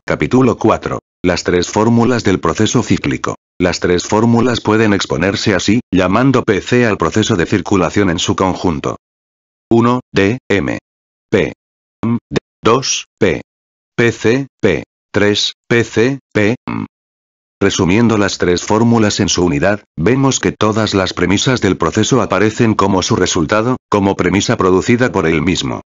Capítulo 4. Las tres fórmulas del proceso cíclico. Las tres fórmulas pueden exponerse así, llamando PC al proceso de circulación en su conjunto. 1, D, M. P. M, D. 2, P. PC, P. 3, PC, P. M. Resumiendo las tres fórmulas en su unidad, vemos que todas las premisas del proceso aparecen como su resultado, como premisa producida por él mismo.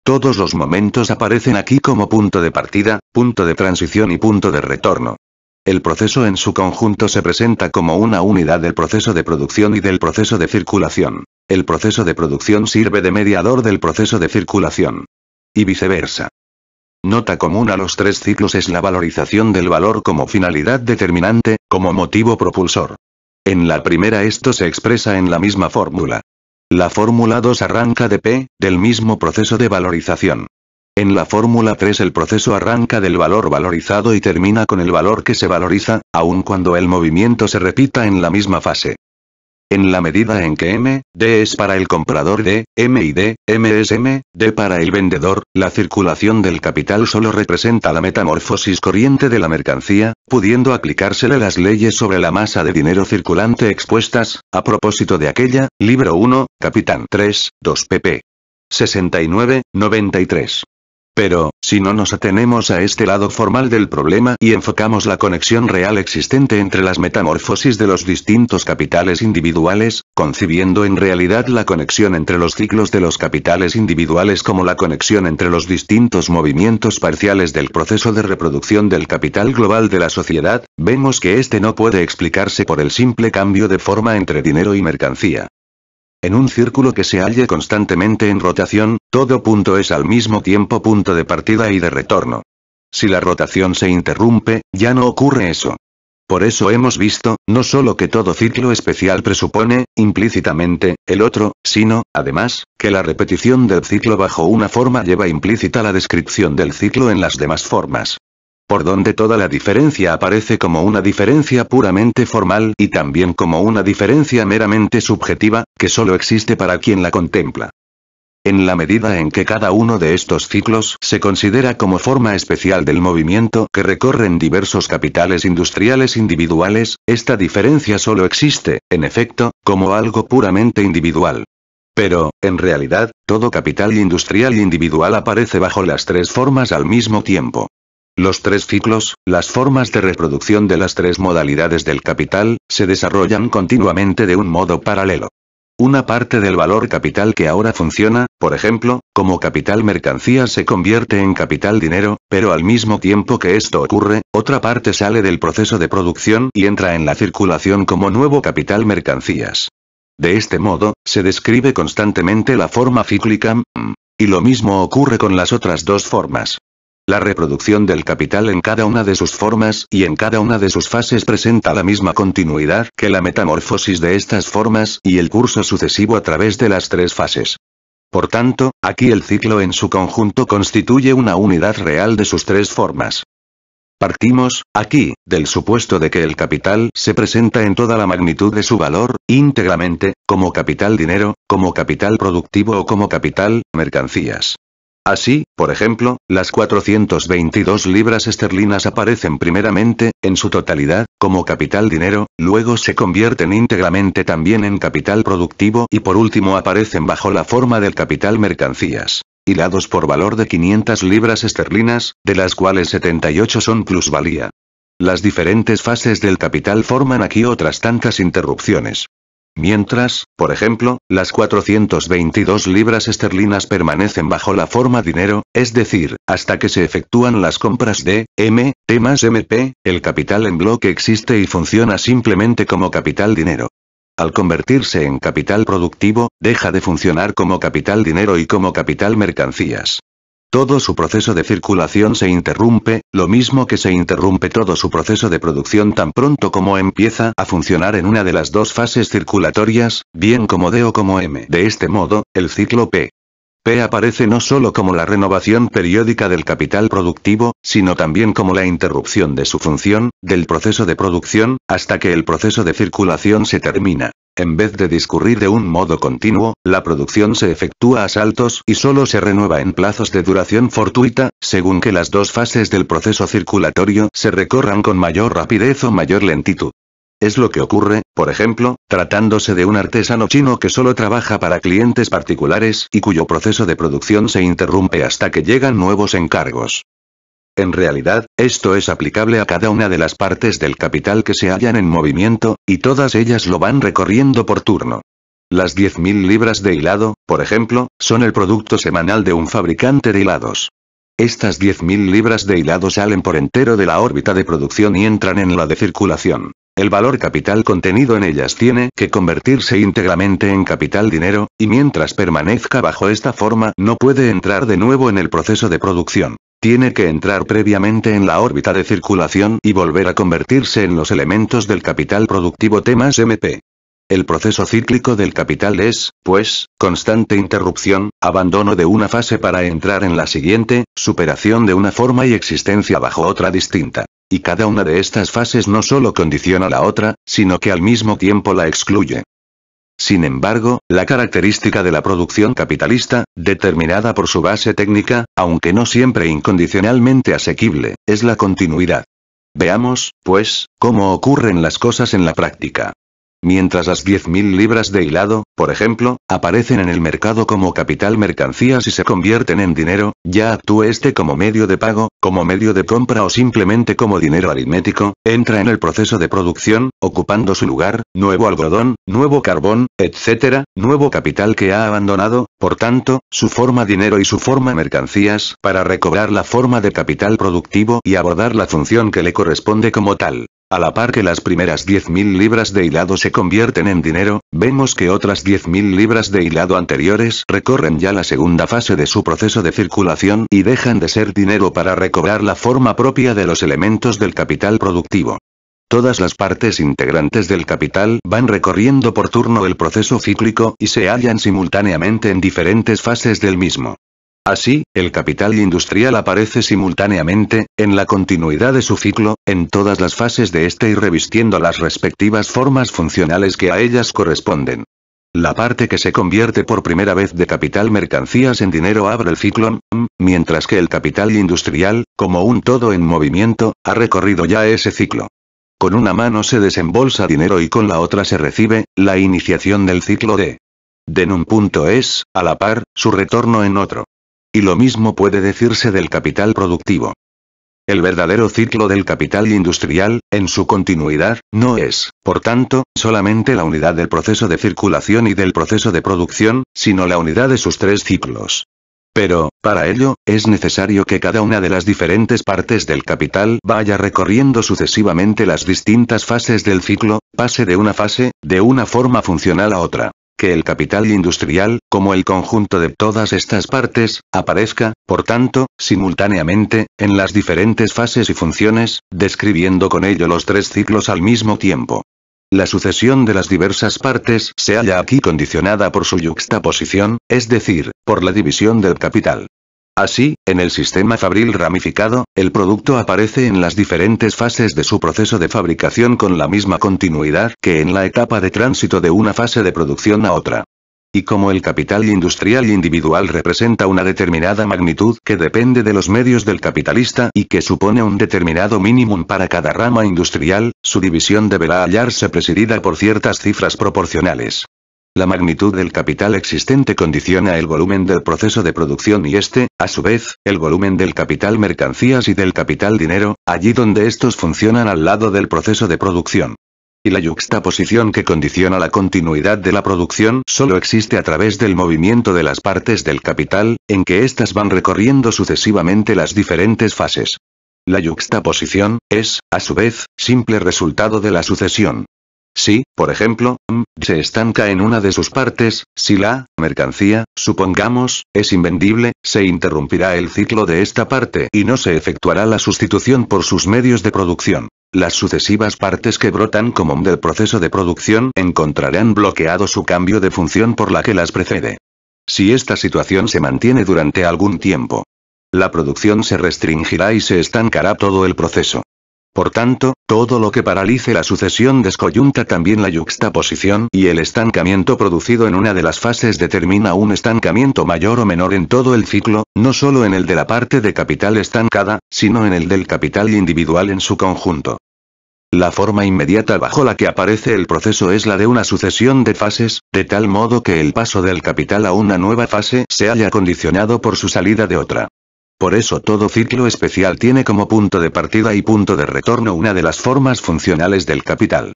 Todos los momentos aparecen aquí como punto de partida, punto de transición y punto de retorno. El proceso en su conjunto se presenta como una unidad del proceso de producción y del proceso de circulación. El proceso de producción sirve de mediador del proceso de circulación. Y viceversa. Nota común a los tres ciclos es la valorización del valor como finalidad determinante, como motivo propulsor. En la primera esto se expresa en la misma fórmula. La fórmula 2 arranca de P, del mismo proceso de valorización. En la fórmula 3 el proceso arranca del valor valorizado y termina con el valor que se valoriza, aun cuando el movimiento se repita en la misma fase. En la medida en que M, D es para el comprador D, M y D, M es M, D para el vendedor, la circulación del capital solo representa la metamorfosis corriente de la mercancía, pudiendo aplicársele las leyes sobre la masa de dinero circulante expuestas, a propósito de aquella, libro 1, capitán 3, 2 pp. 69, 93. Pero, si no nos atenemos a este lado formal del problema y enfocamos la conexión real existente entre las metamorfosis de los distintos capitales individuales, concibiendo en realidad la conexión entre los ciclos de los capitales individuales como la conexión entre los distintos movimientos parciales del proceso de reproducción del capital global de la sociedad, vemos que este no puede explicarse por el simple cambio de forma entre dinero y mercancía. En un círculo que se halle constantemente en rotación, todo punto es al mismo tiempo punto de partida y de retorno. Si la rotación se interrumpe, ya no ocurre eso. Por eso hemos visto, no solo que todo ciclo especial presupone, implícitamente, el otro, sino, además, que la repetición del ciclo bajo una forma lleva implícita la descripción del ciclo en las demás formas. Por donde toda la diferencia aparece como una diferencia puramente formal y también como una diferencia meramente subjetiva, que solo existe para quien la contempla. En la medida en que cada uno de estos ciclos se considera como forma especial del movimiento que recorren diversos capitales industriales individuales, esta diferencia solo existe, en efecto, como algo puramente individual. Pero, en realidad, todo capital industrial individual aparece bajo las tres formas al mismo tiempo. Los tres ciclos, las formas de reproducción de las tres modalidades del capital, se desarrollan continuamente de un modo paralelo. Una parte del valor capital que ahora funciona, por ejemplo, como capital mercancía se convierte en capital dinero, pero al mismo tiempo que esto ocurre, otra parte sale del proceso de producción y entra en la circulación como nuevo capital mercancías. De este modo, se describe constantemente la forma cíclica, y lo mismo ocurre con las otras dos formas. La reproducción del capital en cada una de sus formas y en cada una de sus fases presenta la misma continuidad que la metamorfosis de estas formas y el curso sucesivo a través de las tres fases. Por tanto, aquí el ciclo en su conjunto constituye una unidad real de sus tres formas. Partimos, aquí, del supuesto de que el capital se presenta en toda la magnitud de su valor, íntegramente, como capital dinero, como capital productivo o como capital mercancías. Así, por ejemplo, las 422 libras esterlinas aparecen primeramente, en su totalidad, como capital dinero, luego se convierten íntegramente también en capital productivo y por último aparecen bajo la forma del capital mercancías, hilados por valor de 500 libras esterlinas, de las cuales 78 son plusvalía. Las diferentes fases del capital forman aquí otras tantas interrupciones. Mientras, por ejemplo, las 422 libras esterlinas permanecen bajo la forma dinero, es decir, hasta que se efectúan las compras de M, T más MP, el capital en bloque existe y funciona simplemente como capital dinero. Al convertirse en capital productivo, deja de funcionar como capital dinero y como capital mercancías. Todo su proceso de circulación se interrumpe, lo mismo que se interrumpe todo su proceso de producción tan pronto como empieza a funcionar en una de las dos fases circulatorias, bien como D o como M. De este modo, el ciclo P. P aparece no solo como la renovación periódica del capital productivo, sino también como la interrupción de su función, del proceso de producción, hasta que el proceso de circulación se termina. En vez de discurrir de un modo continuo, la producción se efectúa a saltos y solo se renueva en plazos de duración fortuita, según que las dos fases del proceso circulatorio se recorran con mayor rapidez o mayor lentitud. Es lo que ocurre, por ejemplo, tratándose de un artesano chino que solo trabaja para clientes particulares y cuyo proceso de producción se interrumpe hasta que llegan nuevos encargos. En realidad, esto es aplicable a cada una de las partes del capital que se hallan en movimiento, y todas ellas lo van recorriendo por turno. Las 10.000 libras de hilado, por ejemplo, son el producto semanal de un fabricante de hilados. Estas 10.000 libras de hilado salen por entero de la órbita de producción y entran en la de circulación. El valor capital contenido en ellas tiene que convertirse íntegramente en capital dinero, y mientras permanezca bajo esta forma no puede entrar de nuevo en el proceso de producción. Tiene que entrar previamente en la órbita de circulación y volver a convertirse en los elementos del capital productivo T más MP. El proceso cíclico del capital es, pues, constante interrupción, abandono de una fase para entrar en la siguiente, superación de una forma y existencia bajo otra distinta. Y cada una de estas fases no solo condiciona la otra, sino que al mismo tiempo la excluye. Sin embargo, la característica de la producción capitalista, determinada por su base técnica, aunque no siempre incondicionalmente asequible, es la continuidad. Veamos, pues, cómo ocurren las cosas en la práctica. Mientras las 10.000 libras de hilado, por ejemplo, aparecen en el mercado como capital mercancías y se convierten en dinero, ya actúe este como medio de pago, como medio de compra o simplemente como dinero aritmético, entra en el proceso de producción, ocupando su lugar, nuevo algodón, nuevo carbón, etc., nuevo capital que ha abandonado, por tanto, su forma dinero y su forma mercancías, para recobrar la forma de capital productivo y abordar la función que le corresponde como tal. A la par que las primeras 10.000 libras de hilado se convierten en dinero, vemos que otras 10.000 libras de hilado anteriores recorren ya la segunda fase de su proceso de circulación y dejan de ser dinero para recobrar la forma propia de los elementos del capital productivo. Todas las partes integrantes del capital van recorriendo por turno el proceso cíclico y se hallan simultáneamente en diferentes fases del mismo. Así, el capital industrial aparece simultáneamente, en la continuidad de su ciclo, en todas las fases de este y revistiendo las respectivas formas funcionales que a ellas corresponden. La parte que se convierte por primera vez de capital mercancías en dinero abre el ciclo, mientras que el capital industrial, como un todo en movimiento, ha recorrido ya ese ciclo. Con una mano se desembolsa dinero y con la otra se recibe, la iniciación del ciclo de en un punto es, a la par, su retorno en otro. Y lo mismo puede decirse del capital productivo. El verdadero ciclo del capital industrial, en su continuidad, no es, por tanto, solamente la unidad del proceso de circulación y del proceso de producción, sino la unidad de sus tres ciclos. Pero, para ello, es necesario que cada una de las diferentes partes del capital vaya recorriendo sucesivamente las distintas fases del ciclo, pase de una fase, de una forma funcional a otra. Que el capital industrial, como el conjunto de todas estas partes, aparezca, por tanto, simultáneamente, en las diferentes fases y funciones, describiendo con ello los tres ciclos al mismo tiempo. La sucesión de las diversas partes se halla aquí condicionada por su yuxtaposición, es decir, por la división del capital. Así, en el sistema fabril ramificado, el producto aparece en las diferentes fases de su proceso de fabricación con la misma continuidad que en la etapa de tránsito de una fase de producción a otra. Y como el capital industrial individual representa una determinada magnitud que depende de los medios del capitalista y que supone un determinado mínimo para cada rama industrial, su división deberá hallarse presidida por ciertas cifras proporcionales. La magnitud del capital existente condiciona el volumen del proceso de producción y este, a su vez, el volumen del capital mercancías y del capital dinero, allí donde estos funcionan al lado del proceso de producción. Y la yuxtaposición que condiciona la continuidad de la producción solo existe a través del movimiento de las partes del capital, en que éstas van recorriendo sucesivamente las diferentes fases. La yuxtaposición es, a su vez, simple resultado de la sucesión. Si, por ejemplo, se estanca en una de sus partes, si la mercancía, supongamos, es invendible, se interrumpirá el ciclo de esta parte y no se efectuará la sustitución por sus medios de producción. Las sucesivas partes que brotan como del proceso de producción encontrarán bloqueado su cambio de función por la que las precede. si esta situación se mantiene durante algún tiempo, la producción se restringirá y se estancará todo el proceso. Por tanto, todo lo que paralice la sucesión descoyunta también la yuxtaposición y el estancamiento producido en una de las fases determina un estancamiento mayor o menor en todo el ciclo, no solo en el de la parte de capital estancada, sino en el del capital individual en su conjunto. La forma inmediata bajo la que aparece el proceso es la de una sucesión de fases, de tal modo que el paso del capital a una nueva fase se halla condicionado por su salida de otra. Por eso todo ciclo especial tiene como punto de partida y punto de retorno una de las formas funcionales del capital.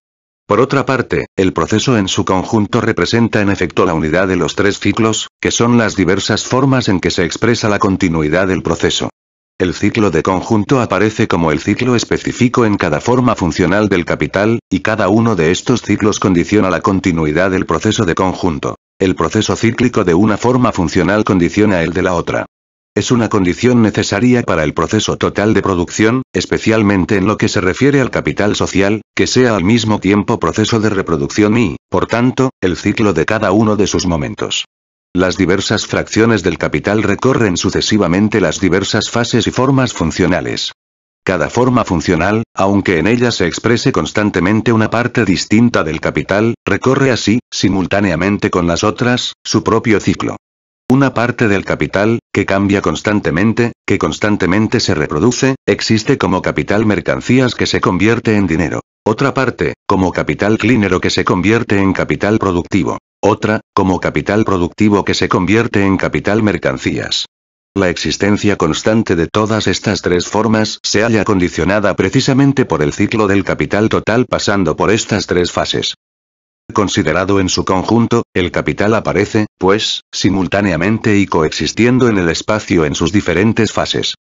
Por otra parte, el proceso en su conjunto representa en efecto la unidad de los tres ciclos, que son las diversas formas en que se expresa la continuidad del proceso. El ciclo de conjunto aparece como el ciclo específico en cada forma funcional del capital, y cada uno de estos ciclos condiciona la continuidad del proceso de conjunto. El proceso cíclico de una forma funcional condiciona el de la otra. Es una condición necesaria para el proceso total de producción, especialmente en lo que se refiere al capital social, que sea al mismo tiempo proceso de reproducción y, por tanto, el ciclo de cada uno de sus momentos. Las diversas fracciones del capital recorren sucesivamente las diversas fases y formas funcionales. Cada forma funcional, aunque en ella se exprese constantemente una parte distinta del capital, recorre así, simultáneamente con las otras, su propio ciclo. Una parte del capital, que cambia constantemente, que constantemente se reproduce, existe como capital mercancías que se convierte en dinero. Otra parte, como capital clínero que se convierte en capital productivo. Otra, como capital productivo que se convierte en capital mercancías. La existencia constante de todas estas tres formas se halla condicionada precisamente por el ciclo del capital total pasando por estas tres fases. Considerado en su conjunto, el capital aparece, pues, simultáneamente y coexistiendo en el espacio en sus diferentes fases.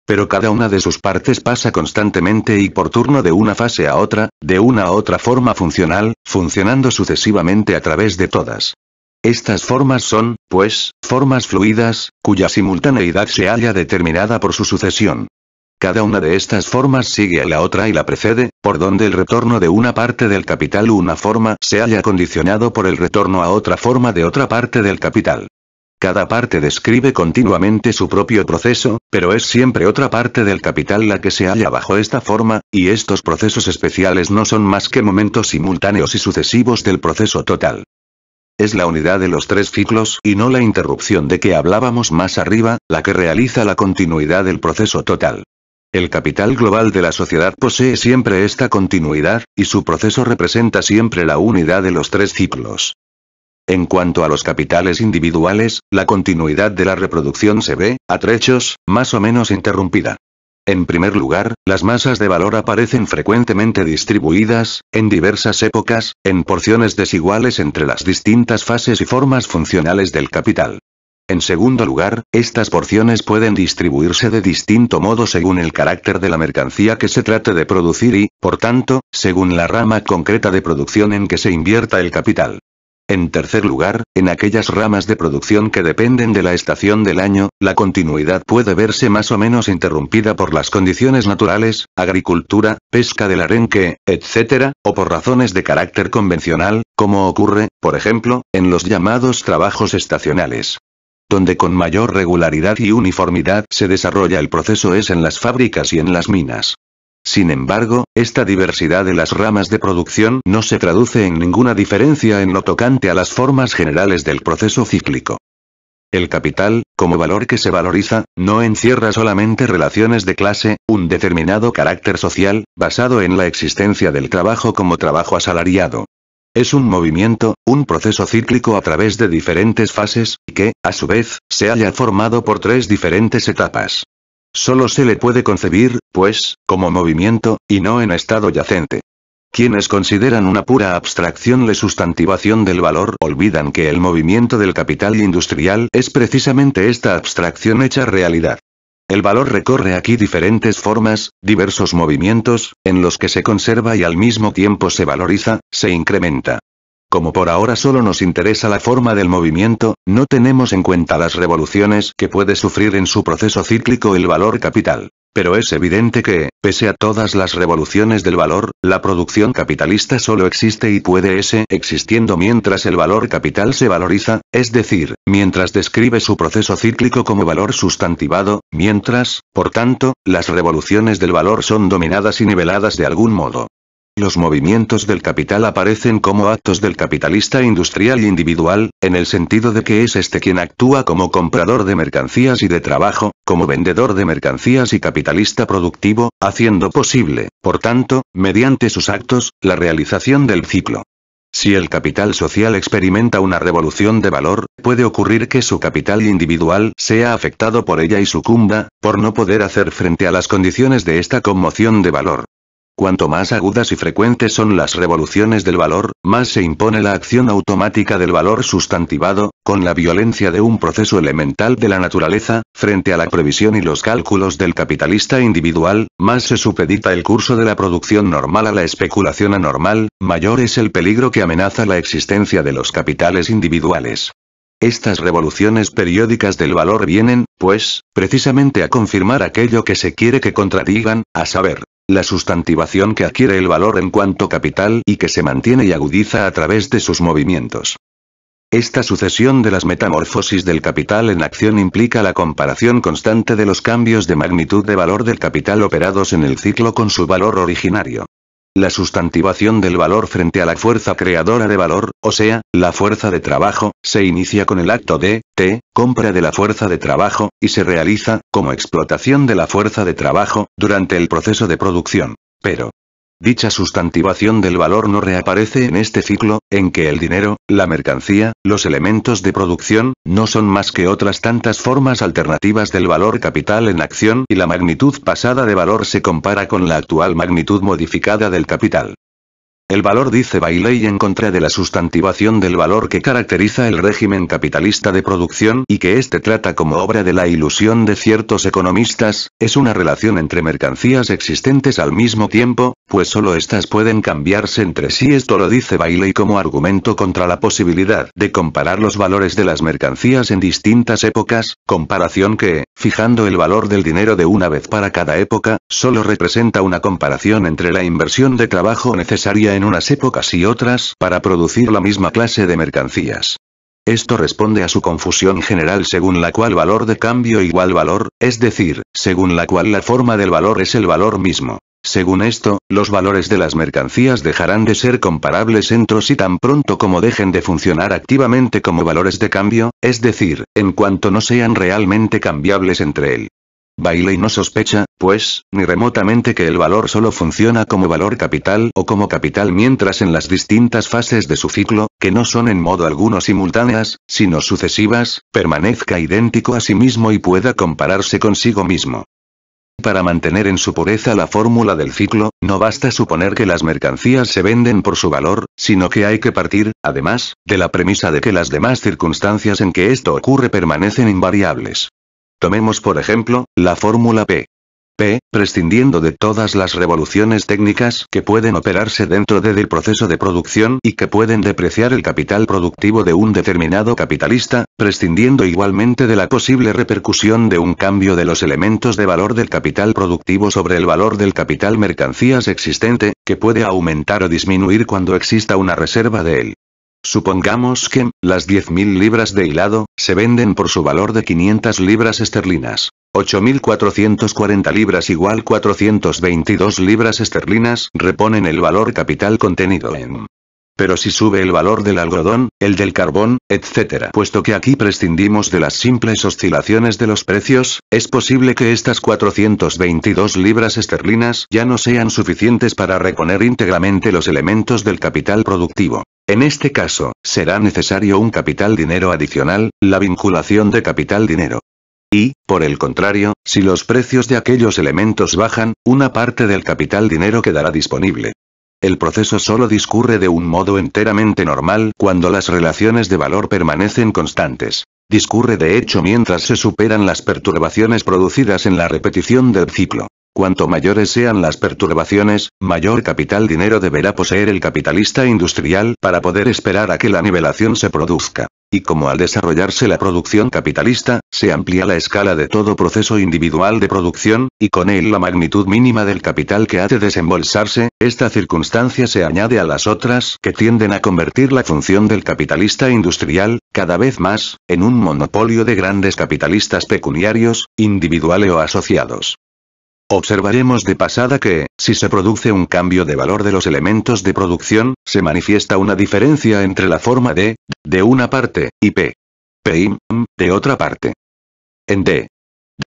Pero cada una de sus partes pasa constantemente y por turno de una fase a otra, de una a otra forma funcional, funcionando sucesivamente a través de todas. Estas formas son, pues, formas fluidas, cuya simultaneidad se halla determinada por su sucesión. Cada una de estas formas sigue a la otra y la precede, por donde el retorno de una parte del capital u una forma se halla condicionado por el retorno a otra forma de otra parte del capital. Cada parte describe continuamente su propio proceso, pero es siempre otra parte del capital la que se halla bajo esta forma, y estos procesos especiales no son más que momentos simultáneos y sucesivos del proceso total. Es la unidad de los tres ciclos y no la interrupción de que hablábamos más arriba, la que realiza la continuidad del proceso total. El capital global de la sociedad posee siempre esta continuidad, y su proceso representa siempre la unidad de los tres ciclos. En cuanto a los capitales individuales, la continuidad de la reproducción se ve, a trechos, más o menos interrumpida. En primer lugar, las masas de valor aparecen frecuentemente distribuidas, en diversas épocas, en porciones desiguales entre las distintas fases y formas funcionales del capital. En segundo lugar, estas porciones pueden distribuirse de distinto modo según el carácter de la mercancía que se trate de producir y, por tanto, según la rama concreta de producción en que se invierta el capital. En tercer lugar, en aquellas ramas de producción que dependen de la estación del año, la continuidad puede verse más o menos interrumpida por las condiciones naturales, agricultura, pesca del arenque, etc., o por razones de carácter convencional, como ocurre, por ejemplo, en los llamados trabajos estacionales. Donde con mayor regularidad y uniformidad se desarrolla el proceso es en las fábricas y en las minas. Sin embargo, esta diversidad de las ramas de producción no se traduce en ninguna diferencia en lo tocante a las formas generales del proceso cíclico. El capital, como valor que se valoriza, no encierra solamente relaciones de clase, un determinado carácter social, basado en la existencia del trabajo como trabajo asalariado. Es un movimiento, un proceso cíclico a través de diferentes fases, que, a su vez, se halla formado por tres diferentes etapas. Solo se le puede concebir, pues, como movimiento, y no en estado yacente. Quienes consideran una pura abstracción la sustantivación del valor olvidan que el movimiento del capital industrial es precisamente esta abstracción hecha realidad. El valor recorre aquí diferentes formas, diversos movimientos, en los que se conserva y al mismo tiempo se valoriza, se incrementa. Como por ahora solo nos interesa la forma del movimiento, no tenemos en cuenta las revoluciones que puede sufrir en su proceso cíclico el valor capital. Pero es evidente que, pese a todas las revoluciones del valor, la producción capitalista solo existe y puede existiendo mientras el valor capital se valoriza, es decir, mientras describe su proceso cíclico como valor sustantivado, mientras, por tanto, las revoluciones del valor son dominadas y niveladas de algún modo. Los movimientos del capital aparecen como actos del capitalista industrial y individual, en el sentido de que es este quien actúa como comprador de mercancías y de trabajo, como vendedor de mercancías y capitalista productivo, haciendo posible, por tanto, mediante sus actos, la realización del ciclo. Si el capital social experimenta una revolución de valor, puede ocurrir que su capital individual sea afectado por ella y sucumba, por no poder hacer frente a las condiciones de esta conmoción de valor. Cuanto más agudas y frecuentes son las revoluciones del valor, más se impone la acción automática del valor sustantivado, con la violencia de un proceso elemental de la naturaleza, frente a la previsión y los cálculos del capitalista individual, más se supedita el curso de la producción normal a la especulación anormal, mayor es el peligro que amenaza la existencia de los capitales individuales. Estas revoluciones periódicas del valor vienen, pues, precisamente a confirmar aquello que se quiere que contradigan, a saber, la sustantivación que adquiere el valor en cuanto capital y que se mantiene y agudiza a través de sus movimientos. Esta sucesión de las metamorfosis del capital en acción implica la comparación constante de los cambios de magnitud de valor del capital operados en el ciclo con su valor originario. La sustantivación del valor frente a la fuerza creadora de valor, o sea, la fuerza de trabajo, se inicia con el acto de compra de la fuerza de trabajo, y se realiza, como explotación de la fuerza de trabajo, durante el proceso de producción. Pero, dicha sustantivación del valor no reaparece en este ciclo, en que el dinero, la mercancía, los elementos de producción, no son más que otras tantas formas alternativas del valor capital en acción y la magnitud pasada de valor se compara con la actual magnitud modificada del capital. El valor, dice Bailey en contra de la sustantivación del valor que caracteriza el régimen capitalista de producción y que éste trata como obra de la ilusión de ciertos economistas, es una relación entre mercancías existentes al mismo tiempo, pues solo éstas pueden cambiarse entre sí. Esto lo dice Bailey como argumento contra la posibilidad de comparar los valores de las mercancías en distintas épocas, comparación que, fijando el valor del dinero de una vez para cada época, solo representa una comparación entre la inversión de trabajo necesaria en unas épocas y otras para producir la misma clase de mercancías. Esto responde a su confusión general según la cual valor de cambio igual valor, es decir, según la cual la forma del valor es el valor mismo. Según esto, los valores de las mercancías dejarán de ser comparables entre sí tan pronto como dejen de funcionar activamente como valores de cambio, es decir, en cuanto no sean realmente cambiables entre él. Bailey no sospecha, pues, ni remotamente que el valor solo funciona como valor capital o como capital mientras en las distintas fases de su ciclo, que no son en modo alguno simultáneas, sino sucesivas, permanezca idéntico a sí mismo y pueda compararse consigo mismo. Para mantener en su pureza la fórmula del ciclo, no basta suponer que las mercancías se venden por su valor, sino que hay que partir, además, de la premisa de que las demás circunstancias en que esto ocurre permanecen invariables. Tomemos por ejemplo, la fórmula P. P, prescindiendo de todas las revoluciones técnicas que pueden operarse dentro del proceso de producción y que pueden depreciar el capital productivo de un determinado capitalista, prescindiendo igualmente de la posible repercusión de un cambio de los elementos de valor del capital productivo sobre el valor del capital mercancías existente, que puede aumentar o disminuir cuando exista una reserva de él. Supongamos que, las 10.000 libras de hilado, se venden por su valor de 500 libras esterlinas. 8.440 libras igual 422 libras esterlinas reponen el valor capital contenido en. Pero si sube el valor del algodón, el del carbón, etc. Puesto que aquí prescindimos de las simples oscilaciones de los precios, es posible que estas 422 libras esterlinas ya no sean suficientes para reponer íntegramente los elementos del capital productivo. En este caso, será necesario un capital dinero adicional, la vinculación de capital dinero. Y, por el contrario, si los precios de aquellos elementos bajan, una parte del capital dinero quedará disponible. El proceso solo discurre de un modo enteramente normal cuando las relaciones de valor permanecen constantes. Discurre de hecho mientras se superan las perturbaciones producidas en la repetición del ciclo. Cuanto mayores sean las perturbaciones, mayor capital dinero deberá poseer el capitalista industrial para poder esperar a que la nivelación se produzca. Y como al desarrollarse la producción capitalista, se amplía la escala de todo proceso individual de producción, y con él la magnitud mínima del capital que ha de desembolsarse, esta circunstancia se añade a las otras que tienden a convertir la función del capitalista industrial, cada vez más, en un monopolio de grandes capitalistas pecuniarios, individuales o asociados. Observaremos de pasada que, si se produce un cambio de valor de los elementos de producción, se manifiesta una diferencia entre la forma de una parte, y P, de otra parte. En D,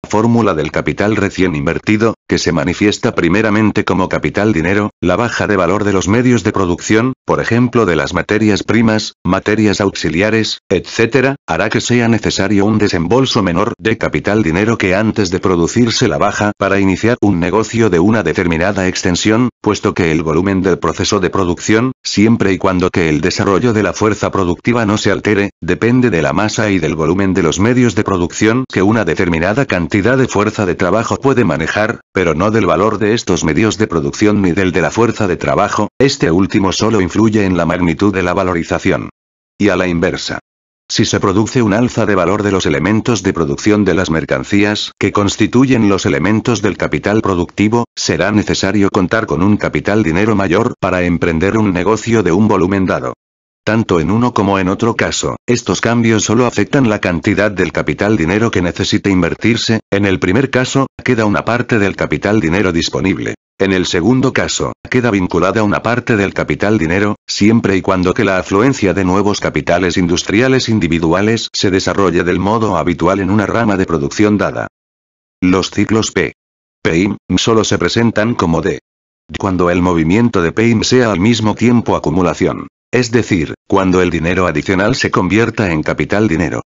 la fórmula del capital recién invertido, que se manifiesta primeramente como capital dinero, la baja de valor de los medios de producción, por ejemplo de las materias primas, materias auxiliares, etc., hará que sea necesario un desembolso menor de capital dinero que antes de producirse la baja para iniciar un negocio de una determinada extensión, puesto que el volumen del proceso de producción, siempre y cuando que el desarrollo de la fuerza productiva no se altere, depende de la masa y del volumen de los medios de producción que una determinada cantidad de fuerza de trabajo puede manejar, pero no del valor de estos medios de producción ni del de la fuerza de trabajo, este último solo influye en la magnitud de la valorización. Y a la inversa. Si se produce un alza de valor de los elementos de producción de las mercancías que constituyen los elementos del capital productivo, será necesario contar con un capital dinero mayor para emprender un negocio de un volumen dado. Tanto en uno como en otro caso, estos cambios solo afectan la cantidad del capital dinero que necesite invertirse, en el primer caso, queda una parte del capital dinero disponible. En el segundo caso, queda vinculada una parte del capital dinero, siempre y cuando que la afluencia de nuevos capitales industriales individuales se desarrolle del modo habitual en una rama de producción dada. Los ciclos P-I-M solo se presentan como D cuando el movimiento de P-I-M sea al mismo tiempo acumulación. Es decir, cuando el dinero adicional se convierta en capital dinero.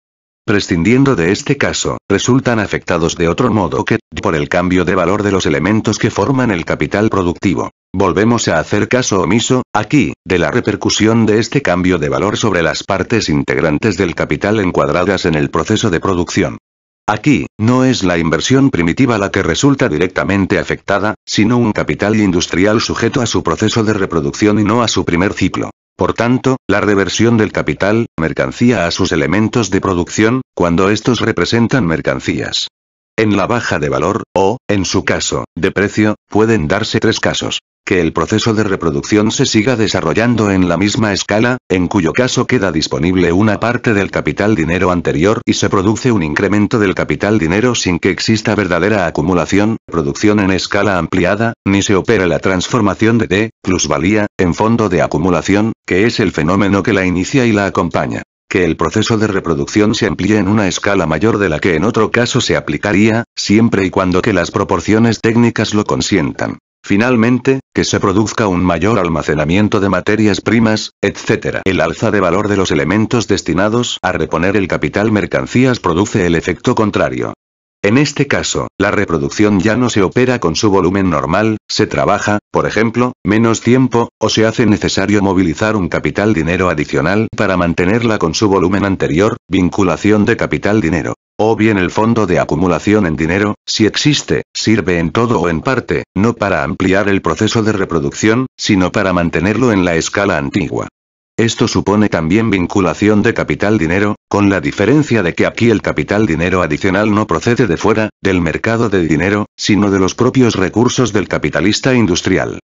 Prescindiendo de este caso, resultan afectados de otro modo que, por el cambio de valor de los elementos que forman el capital productivo. Volvemos a hacer caso omiso, aquí, de la repercusión de este cambio de valor sobre las partes integrantes del capital encuadradas en el proceso de producción. Aquí, no es la inversión primitiva la que resulta directamente afectada, sino un capital industrial sujeto a su proceso de reproducción y no a su primer ciclo. Por tanto, la reversión del capital, mercancía a sus elementos de producción, cuando estos representan mercancías. En la baja de valor, o, en su caso, de precio, pueden darse tres casos. Que el proceso de reproducción se siga desarrollando en la misma escala, en cuyo caso queda disponible una parte del capital dinero anterior y se produce un incremento del capital dinero sin que exista verdadera acumulación, producción en escala ampliada, ni se opera la transformación de D, plusvalía, en fondo de acumulación, que es el fenómeno que la inicia y la acompaña. Que el proceso de reproducción se amplíe en una escala mayor de la que en otro caso se aplicaría, siempre y cuando que las proporciones técnicas lo consientan. Finalmente, que se produzca un mayor almacenamiento de materias primas, etc. El alza de valor de los elementos destinados a reponer el capital mercancías produce el efecto contrario. En este caso, la reproducción ya no se opera con su volumen normal, se trabaja, por ejemplo, menos tiempo, o se hace necesario movilizar un capital dinero adicional para mantenerla con su volumen anterior, vinculación de capital dinero. O bien el fondo de acumulación en dinero, si existe, sirve en todo o en parte, no para ampliar el proceso de reproducción, sino para mantenerlo en la escala antigua. Esto supone también vinculación de capital dinero, con la diferencia de que aquí el capital dinero adicional no procede de fuera, del mercado de dinero, sino de los propios recursos del capitalista industrial.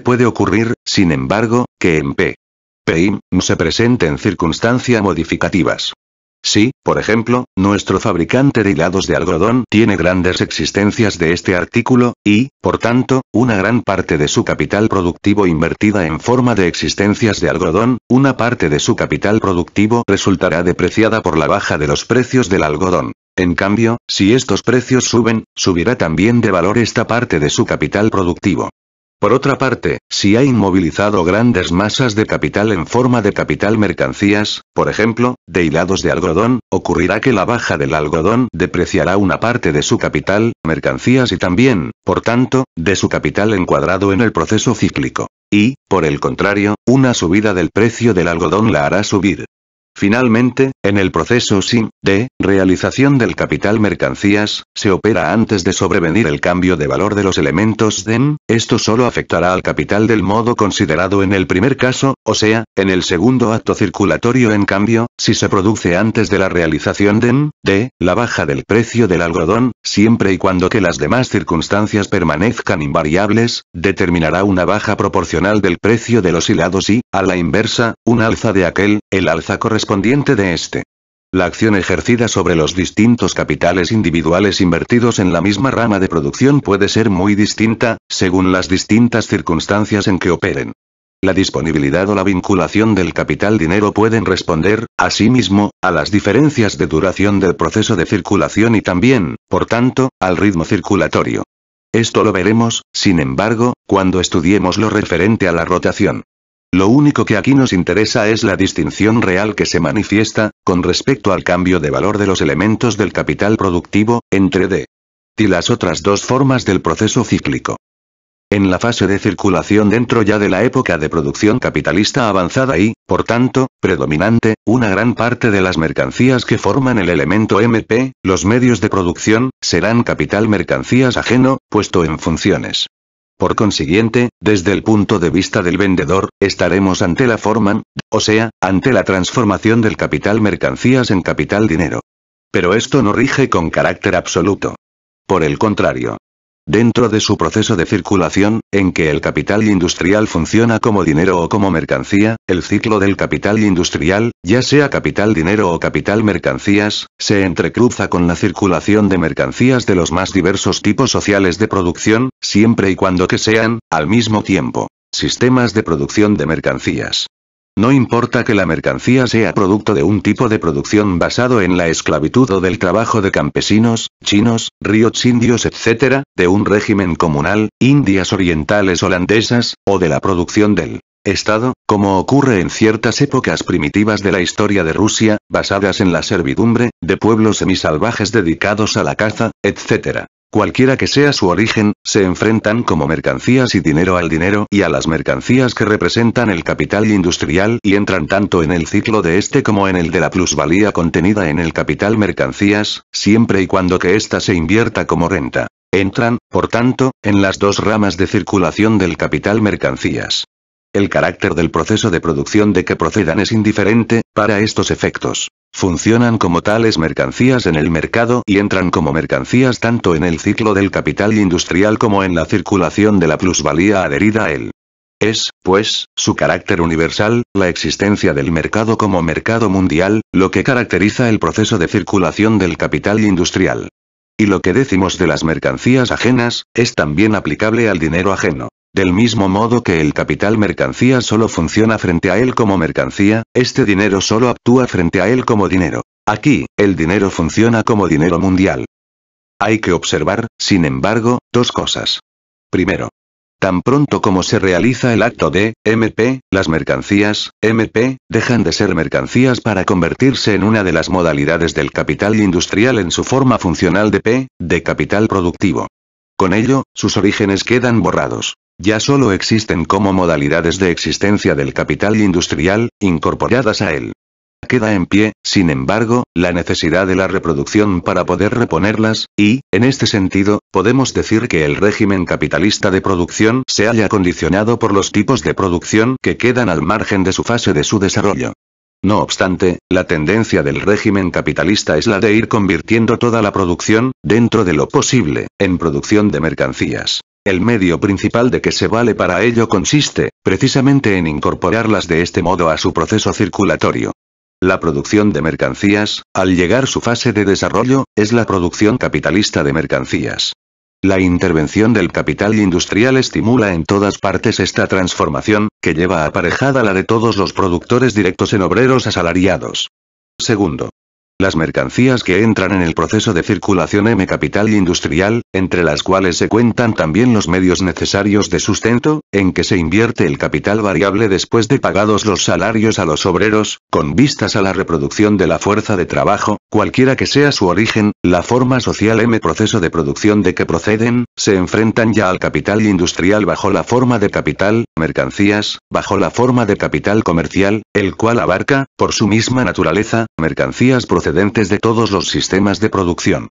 Puede ocurrir, sin embargo, que en P-I-M se presenten circunstancias modificativas. Si, por ejemplo, nuestro fabricante de hilados de algodón tiene grandes existencias de este artículo, y, por tanto, una gran parte de su capital productivo invertida en forma de existencias de algodón, una parte de su capital productivo resultará depreciada por la baja de los precios del algodón. En cambio, si estos precios suben, subirá también de valor esta parte de su capital productivo. Por otra parte, si ha inmovilizado grandes masas de capital en forma de capital mercancías, por ejemplo, de hilados de algodón, ocurrirá que la baja del algodón depreciará una parte de su capital, mercancías y también, por tanto, de su capital encuadrado en el proceso cíclico. Y, por el contrario, una subida del precio del algodón la hará subir. Finalmente, En el proceso SIM, de realización del capital mercancías, se opera antes de sobrevenir el cambio de valor de los elementos DEN, esto solo afectará al capital del modo considerado en el primer caso, o sea, en el segundo acto circulatorio en cambio, si se produce antes de la realización DEN, de la baja del precio del algodón, siempre y cuando que las demás circunstancias permanezcan invariables, determinará una baja proporcional del precio de los hilados y, a la inversa, un alza de aquel, el alza correspondiente de este. La acción ejercida sobre los distintos capitales individuales invertidos en la misma rama de producción puede ser muy distinta, según las distintas circunstancias en que operen. La disponibilidad o la vinculación del capital dinero pueden responder, asimismo, a las diferencias de duración del proceso de circulación y también, por tanto, al ritmo circulatorio. Esto lo veremos, sin embargo, cuando estudiemos lo referente a la rotación. Lo único que aquí nos interesa es la distinción real que se manifiesta, con respecto al cambio de valor de los elementos del capital productivo, entre D y las otras dos formas del proceso cíclico. En la fase de circulación dentro ya de la época de producción capitalista avanzada y, por tanto, predominante, una gran parte de las mercancías que forman el elemento MP, los medios de producción, serán capital mercancías ajeno, puesto en funciones. Por consiguiente, desde el punto de vista del vendedor, estaremos ante la forma, o sea, ante la transformación del capital mercancías en capital dinero. Pero esto no rige con carácter absoluto. Por el contrario. Dentro de su proceso de circulación, en que el capital industrial funciona como dinero o como mercancía, el ciclo del capital industrial, ya sea capital dinero o capital mercancías, se entrecruza con la circulación de mercancías de los más diversos tipos sociales de producción, siempre y cuando que sean, al mismo tiempo, sistemas de producción de mercancías. No importa que la mercancía sea producto de un tipo de producción basado en la esclavitud o del trabajo de campesinos, chinos, riots indios etc., de un régimen comunal, indias orientales holandesas, o de la producción del Estado, como ocurre en ciertas épocas primitivas de la historia de Rusia, basadas en la servidumbre, de pueblos semisalvajes dedicados a la caza, etc. Cualquiera que sea su origen, se enfrentan como mercancías y dinero al dinero y a las mercancías que representan el capital industrial y entran tanto en el ciclo de este como en el de la plusvalía contenida en el capital mercancías, siempre y cuando que ésta se invierta como renta. Entran, por tanto, en las dos ramas de circulación del capital mercancías. El carácter del proceso de producción de que procedan es indiferente, para estos efectos. Funcionan como tales mercancías en el mercado y entran como mercancías tanto en el ciclo del capital industrial como en la circulación de la plusvalía adherida a él. Es, pues, su carácter universal, la existencia del mercado como mercado mundial, lo que caracteriza el proceso de circulación del capital industrial. Y lo que decimos de las mercancías ajenas, es también aplicable al dinero ajeno. Del mismo modo que el capital mercancía solo funciona frente a él como mercancía, este dinero solo actúa frente a él como dinero. Aquí, el dinero funciona como dinero mundial. Hay que observar, sin embargo, dos cosas. Primero, tan pronto como se realiza el acto de MP, las mercancías, MP, dejan de ser mercancías para convertirse en una de las modalidades del capital industrial en su forma funcional de P, de capital productivo. Con ello, sus orígenes quedan borrados. Ya solo existen como modalidades de existencia del capital industrial, incorporadas a él. Queda en pie, sin embargo, la necesidad de la reproducción para poder reponerlas, y, en este sentido, podemos decir que el régimen capitalista de producción se halla condicionado por los tipos de producción que quedan al margen de su fase de su desarrollo. No obstante, la tendencia del régimen capitalista es la de ir convirtiendo toda la producción, dentro de lo posible, en producción de mercancías. El medio principal de que se vale para ello consiste, precisamente en incorporarlas de este modo a su proceso circulatorio. La producción de mercancías, al llegar su fase de desarrollo, es la producción capitalista de mercancías. La intervención del capital industrial estimula en todas partes esta transformación, que lleva aparejada la de todos los productores directos en obreros asalariados. Segundo. Las mercancías que entran en el proceso de circulación M capital industrial, entre las cuales se cuentan también los medios necesarios de sustento, en que se invierte el capital variable después de pagados los salarios a los obreros, con vistas a la reproducción de la fuerza de trabajo, Cualquiera que sea su origen, la forma social proceso de producción de que proceden, se enfrentan ya al capital industrial bajo la forma de capital, mercancías, bajo la forma de capital comercial, el cual abarca, por su misma naturaleza, mercancías procedentes de todos los sistemas de producción.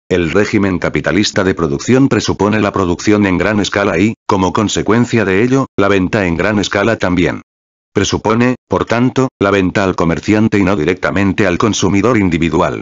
El régimen capitalista de producción presupone la producción en gran escala y, como consecuencia de ello, la venta en gran escala también. Presupone, por tanto, la venta al comerciante y no directamente al consumidor individual.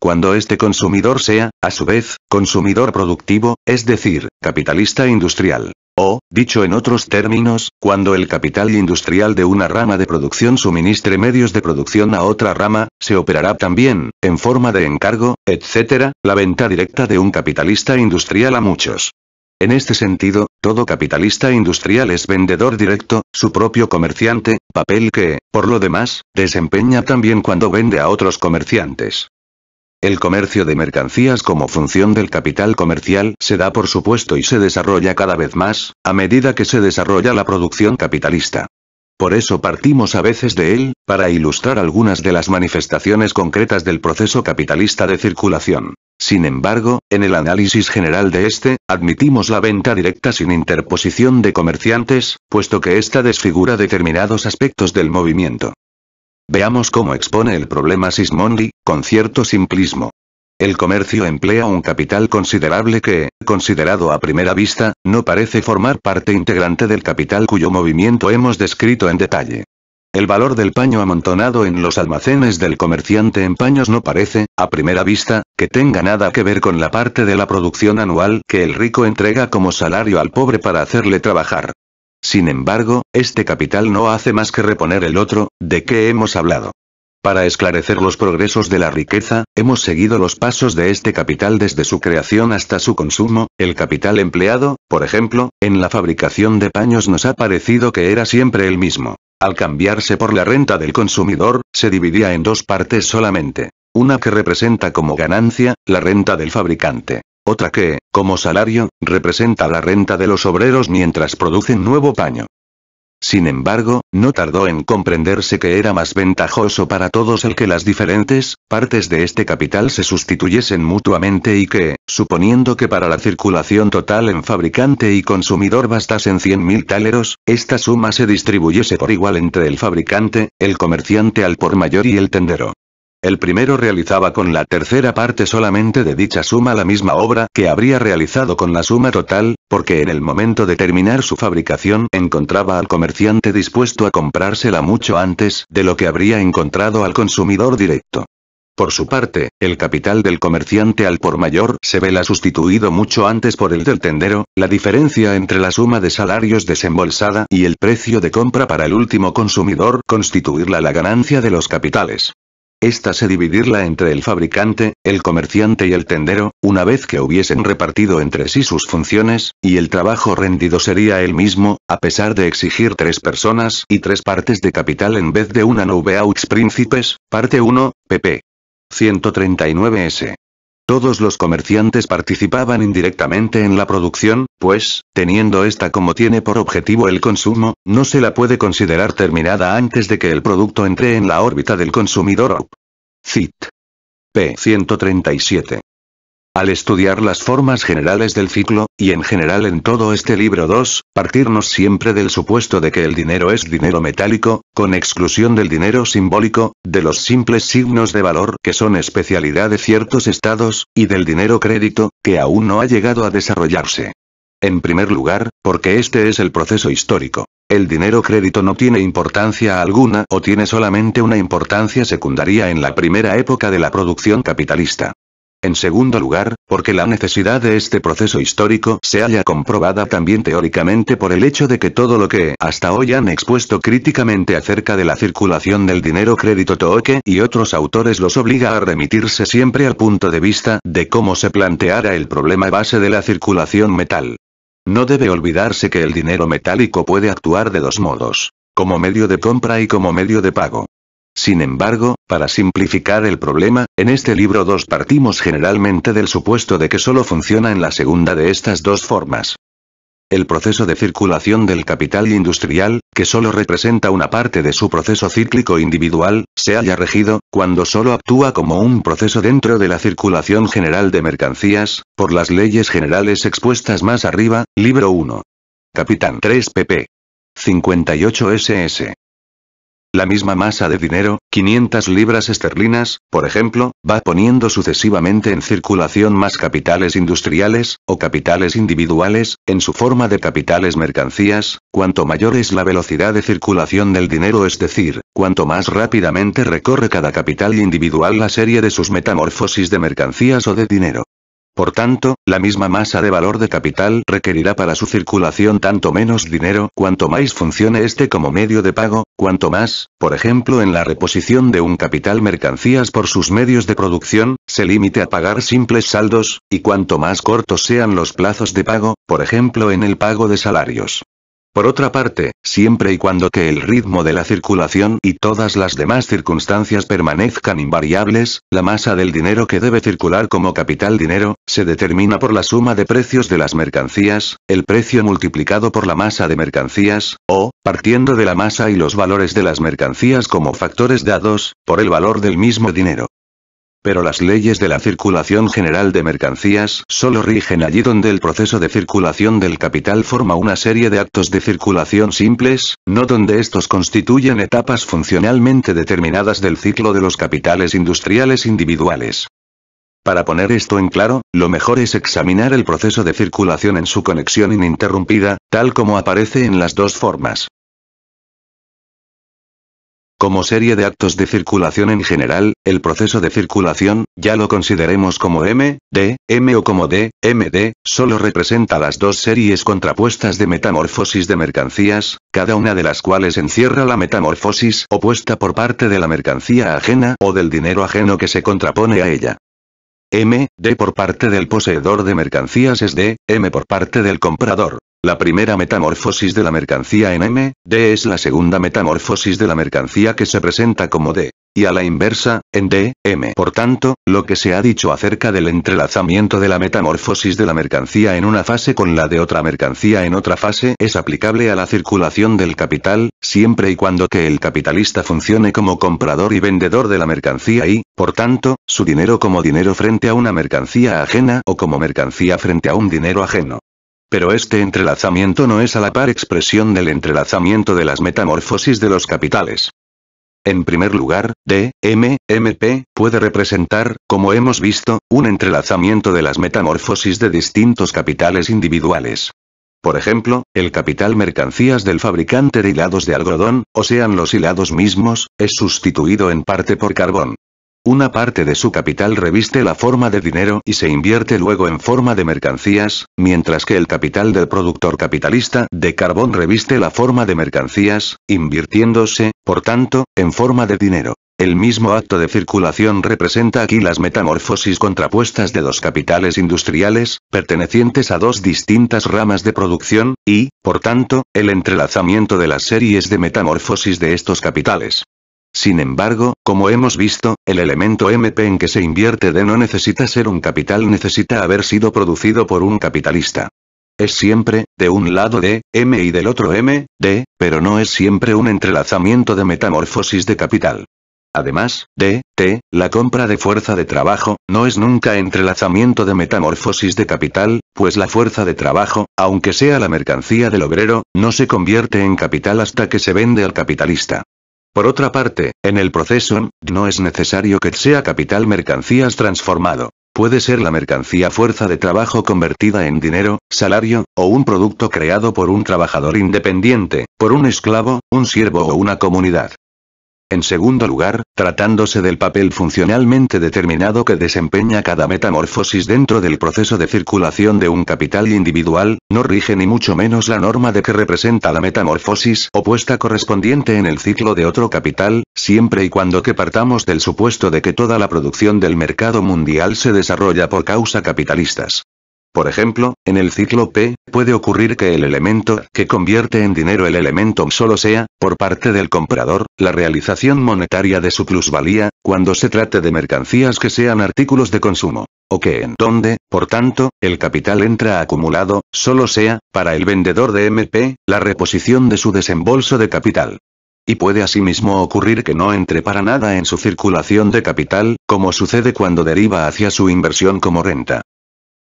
Cuando este consumidor sea, a su vez, consumidor productivo, es decir, capitalista industrial. O, dicho en otros términos, cuando el capital industrial de una rama de producción suministre medios de producción a otra rama, se operará también, en forma de encargo, etc., la venta directa de un capitalista industrial a muchos. En este sentido, todo capitalista industrial es vendedor directo, su propio comerciante, papel que, por lo demás, desempeña también cuando vende a otros comerciantes. El comercio de mercancías como función del capital comercial se da por supuesto y se desarrolla cada vez más, a medida que se desarrolla la producción capitalista. Por eso partimos a veces de él, para ilustrar algunas de las manifestaciones concretas del proceso capitalista de circulación. Sin embargo, en el análisis general de este, admitimos la venta directa sin interposición de comerciantes, puesto que ésta desfigura determinados aspectos del movimiento. Veamos cómo expone el problema Sismondi, con cierto simplismo. El comercio emplea un capital considerable que, considerado a primera vista, no parece formar parte integrante del capital cuyo movimiento hemos descrito en detalle. El valor del paño amontonado en los almacenes del comerciante en paños no parece, a primera vista, que tenga nada que ver con la parte de la producción anual que el rico entrega como salario al pobre para hacerle trabajar. Sin embargo, este capital no hace más que reponer el otro, de que hemos hablado. Para esclarecer los progresos de la riqueza, hemos seguido los pasos de este capital desde su creación hasta su consumo. El capital empleado, por ejemplo, en la fabricación de paños nos ha parecido que era siempre el mismo. Al cambiarse por la renta del consumidor, se dividía en dos partes solamente. Una que representa como ganancia, la renta del fabricante. Otra que, como salario, representa la renta de los obreros mientras producen nuevo paño. Sin embargo, no tardó en comprenderse que era más ventajoso para todos el que las diferentes partes de este capital se sustituyesen mutuamente y que, suponiendo que para la circulación total en fabricante y consumidor bastasen 100.000 táleros, esta suma se distribuyese por igual entre el fabricante, el comerciante al por mayor y el tendero. El primero realizaba con la tercera parte solamente de dicha suma la misma obra que habría realizado con la suma total, porque en el momento de terminar su fabricación encontraba al comerciante dispuesto a comprársela mucho antes de lo que habría encontrado al consumidor directo. Por su parte, el capital del comerciante al por mayor se vela sustituido mucho antes por el del tendero, la diferencia entre la suma de salarios desembolsada y el precio de compra para el último consumidor constituirla la ganancia de los capitales. Esta se dividirla entre el fabricante, el comerciante y el tendero, una vez que hubiesen repartido entre sí sus funciones, y el trabajo rendido sería el mismo, a pesar de exigir 3 personas y 3 partes de capital en vez de una aux príncipes, parte 1, pp. 139s. Todos los comerciantes participaban indirectamente en la producción, pues, teniendo esta como tiene por objetivo el consumo, no se la puede considerar terminada antes de que el producto entre en la órbita del consumidor. Cit. p. 137. Al estudiar las formas generales del ciclo, y en general en todo este libro 2, partirnos siempre del supuesto de que el dinero es dinero metálico, con exclusión del dinero simbólico, de los simples signos de valor que son especialidad de ciertos estados, y del dinero crédito, que aún no ha llegado a desarrollarse. En primer lugar, porque este es el proceso histórico. El dinero crédito no tiene importancia alguna o tiene solamente una importancia secundaria en la primera época de la producción capitalista. En segundo lugar, porque la necesidad de este proceso histórico se halla comprobada también teóricamente por el hecho de que todo lo que hasta hoy han expuesto críticamente acerca de la circulación del dinero crédito Tooke y otros autores los obliga a remitirse siempre al punto de vista de cómo se planteara el problema base de la circulación metal. No debe olvidarse que el dinero metálico puede actuar de dos modos, como medio de compra y como medio de pago. Sin embargo, para simplificar el problema, en este libro 2 partimos generalmente del supuesto de que solo funciona en la segunda de estas dos formas. El proceso de circulación del capital industrial, que solo representa una parte de su proceso cíclico individual, se halla regido, cuando solo actúa como un proceso dentro de la circulación general de mercancías, por las leyes generales expuestas más arriba, libro 1. Capitán 3 pp. 58 ss. La misma masa de dinero, 500 libras esterlinas, por ejemplo, va poniendo sucesivamente en circulación más capitales industriales, o capitales individuales, en su forma de capitales mercancías, cuanto mayor es la velocidad de circulación del dinero, es decir, cuanto más rápidamente recorre cada capital individual la serie de sus metamorfosis de mercancías o de dinero. Por tanto, la misma masa de valor de capital requerirá para su circulación tanto menos dinero cuanto más funcione este como medio de pago, cuanto más, por ejemplo en la reposición de un capital mercancías por sus medios de producción, se limite a pagar simples saldos, y cuanto más cortos sean los plazos de pago, por ejemplo en el pago de salarios. Por otra parte, siempre y cuando que el ritmo de la circulación y todas las demás circunstancias permanezcan invariables, la masa del dinero que debe circular como capital dinero, se determina por la suma de precios de las mercancías, el precio multiplicado por la masa de mercancías, o, partiendo de la masa y los valores de las mercancías como factores dados, por el valor del mismo dinero. Pero las leyes de la circulación general de mercancías solo rigen allí donde el proceso de circulación del capital forma una serie de actos de circulación simples, no donde estos constituyen etapas funcionalmente determinadas del ciclo de los capitales industriales individuales. Para poner esto en claro, lo mejor es examinar el proceso de circulación en su conexión ininterrumpida, tal como aparece en las dos formas. Como serie de actos de circulación en general, el proceso de circulación, ya lo consideremos como M, D, M o como D, M, D, solo representa las dos series contrapuestas de metamorfosis de mercancías, cada una de las cuales encierra la metamorfosis opuesta por parte de la mercancía ajena o del dinero ajeno que se contrapone a ella. M, D por parte del poseedor de mercancías es D, M por parte del comprador. La primera metamorfosis de la mercancía en M, D es la segunda metamorfosis de la mercancía que se presenta como D. Y a la inversa, en D, M. Por tanto, lo que se ha dicho acerca del entrelazamiento de la metamorfosis de la mercancía en una fase con la de otra mercancía en otra fase es aplicable a la circulación del capital, siempre y cuando que el capitalista funcione como comprador y vendedor de la mercancía y, por tanto, su dinero como dinero frente a una mercancía ajena o como mercancía frente a un dinero ajeno. Pero este entrelazamiento no es a la par expresión del entrelazamiento de las metamorfosis de los capitales. En primer lugar, D, M, MP, puede representar, como hemos visto, un entrelazamiento de las metamorfosis de distintos capitales individuales. Por ejemplo, el capital mercancías del fabricante de hilados de algodón, o sean los hilados mismos, es sustituido en parte por carbón. Una parte de su capital reviste la forma de dinero y se invierte luego en forma de mercancías, mientras que el capital del productor capitalista de carbón reviste la forma de mercancías, invirtiéndose, por tanto, en forma de dinero. El mismo acto de circulación representa aquí las metamorfosis contrapuestas de dos capitales industriales, pertenecientes a dos distintas ramas de producción, y, por tanto, el entrelazamiento de las series de metamorfosis de estos capitales. Sin embargo, como hemos visto, el elemento MP en que se invierte D no necesita ser un capital, necesita haber sido producido por un capitalista. Es siempre, de un lado D, M y del otro M, D, pero no es siempre un entrelazamiento de metamorfosis de capital. Además, D, T, la compra de fuerza de trabajo, no es nunca entrelazamiento de metamorfosis de capital, pues la fuerza de trabajo, aunque sea la mercancía del obrero, no se convierte en capital hasta que se vende al capitalista. Por otra parte, en el proceso, no es necesario que sea capital mercancías transformado. Puede ser la mercancía fuerza de trabajo convertida en dinero, salario, o un producto creado por un trabajador independiente, por un esclavo, un siervo o una comunidad. En segundo lugar, tratándose del papel funcionalmente determinado que desempeña cada metamorfosis dentro del proceso de circulación de un capital individual, no rige ni mucho menos la norma de que representa la metamorfosis opuesta correspondiente en el ciclo de otro capital, siempre y cuando que partamos del supuesto de que toda la producción del mercado mundial se desarrolla por causa capitalistas. Por ejemplo, en el ciclo P, puede ocurrir que el elemento que convierte en dinero el elemento solo sea, por parte del comprador, la realización monetaria de su plusvalía, cuando se trate de mercancías que sean artículos de consumo. O que en donde, por tanto, el capital entra acumulado, solo sea, para el vendedor de MP, la reposición de su desembolso de capital. Y puede asimismo ocurrir que no entre para nada en su circulación de capital, como sucede cuando deriva hacia su inversión como renta.